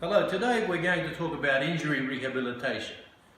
Hello, today we're going to talk about injury rehabilitation.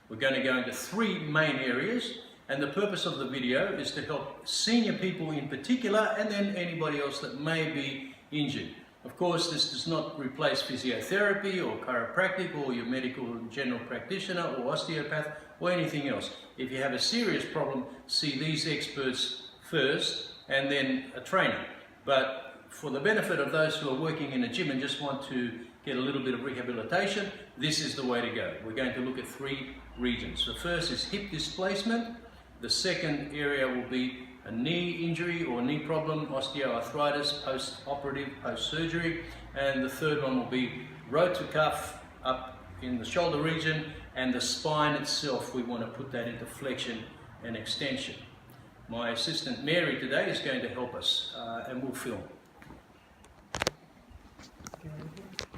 We're going to go into three main areas, and the purpose of the video is to help senior people in particular and then anybody else that may be injured. Of course, this does not replace physiotherapy or chiropractic or your medical general practitioner or osteopath or anything else. If you have a serious problem, see these experts first and then a trainer. But for the benefit of those who are working in a gym and just want to get a little bit of rehabilitation, this is the way to go. We're going to look at three regions. The first is hip displacement. The second area will be a knee injury or knee problem, osteoarthritis, post-operative, post-surgery. And the third one will be rotator cuff up in the shoulder region, and the spine itself, we want to put that into flexion and extension. My assistant Mary today is going to help us and we'll film.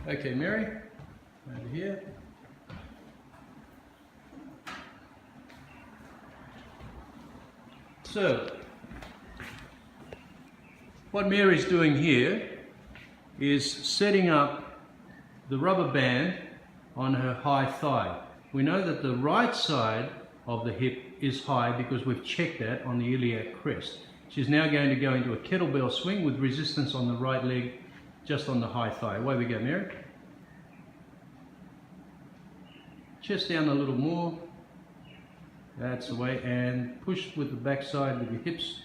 Okay, Mary, over here. So, what Mary's doing here is setting up the rubber band on her high thigh. We know that the right side of the hip is high because we've checked that on the iliac crest. She's now going to go into a kettlebell swing with resistance on the right leg, just on the high thigh. Away we go, Mary. Chest down a little more. That's the way, and push with the back side with your hips.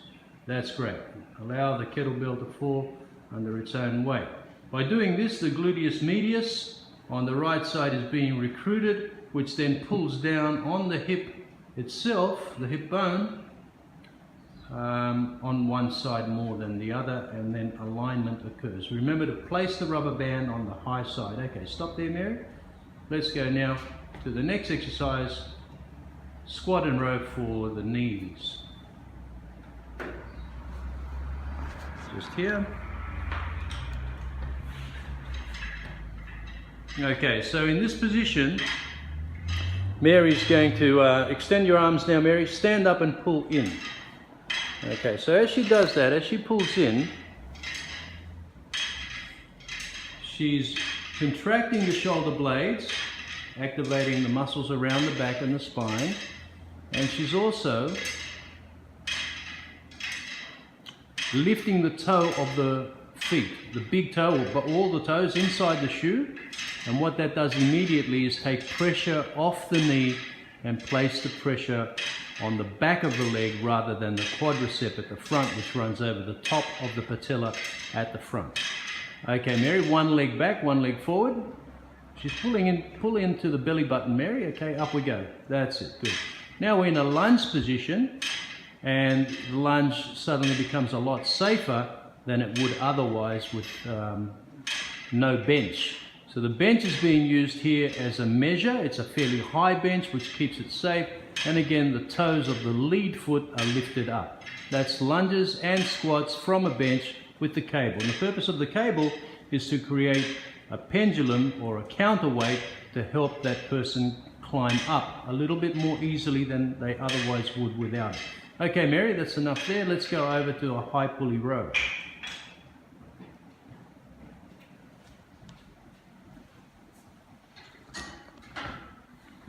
That's great. Allow the kettlebell to fall under its own weight. By doing this, the gluteus medius on the right side is being recruited, which then pulls down on the hip itself, the hip bone, on one side more than the other, and then alignment occurs. Remember to place the rubber band on the high side. Okay, stop there, Mary. Let's go now to the next exercise, squat and row for the knees. Just here. Okay, so in this position, Mary's going to extend your arms now, Mary. Stand up and pull in. Okay, so as she does that, as she pulls in, she's contracting the shoulder blades, activating the muscles around the back and the spine, and she's also lifting the toe of the feet, the big toe, but all the toes inside the shoe. And what that does immediately is take pressure off the knee and place the pressure on the back of the leg rather than the quadricep at the front, which runs over the top of the patella at the front. Okay, Mary, one leg back, one leg forward. She's pulling in, pull into the belly button, Mary. Okay, up we go. That's it, good. Now we're in a lunge position, and the lunge suddenly becomes a lot safer than it would otherwise with no bench. So the bench is being used here as a measure. It's a fairly high bench which keeps it safe, and again the toes of the lead foot are lifted up. That's lunges and squats from a bench with the cable. And the purpose of the cable is to create a pendulum or a counterweight to help that person climb up a little bit more easily than they otherwise would without it. Okay, Mary, that's enough there. Let's go over to a high pulley row.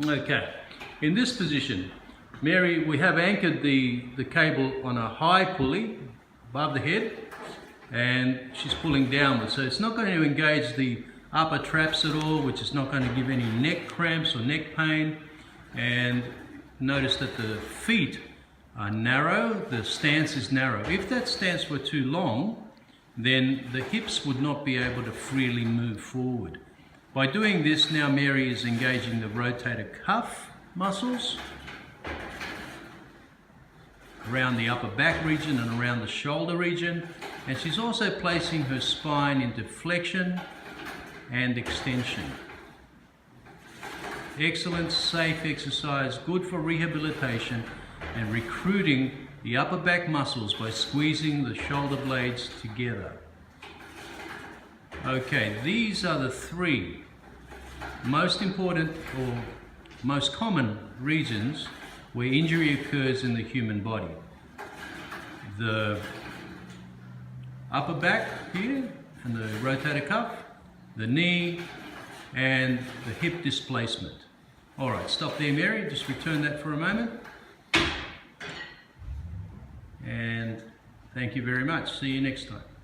Okay, in this position, Mary, we have anchored the cable on a high pulley above the head, and she's pulling downwards. So it's not going to engage the upper traps at all, which is not going to give any neck cramps or neck pain. And notice that the feet are narrow, the stance is narrow. If that stance were too long, then the hips would not be able to freely move forward. By doing this, now Mary is engaging the rotator cuff muscles around the upper back region and around the shoulder region, and she's also placing her spine into flexion and extension. Excellent, safe exercise, good for rehabilitation and recruiting the upper back muscles by squeezing the shoulder blades together. Okay, these are the three most important or most common regions where injury occurs in the human body. The upper back here and the rotator cuff, the knee, and the hip displacement. All right, stop there, Mary. Just return that for a moment. And thank you very much. See you next time.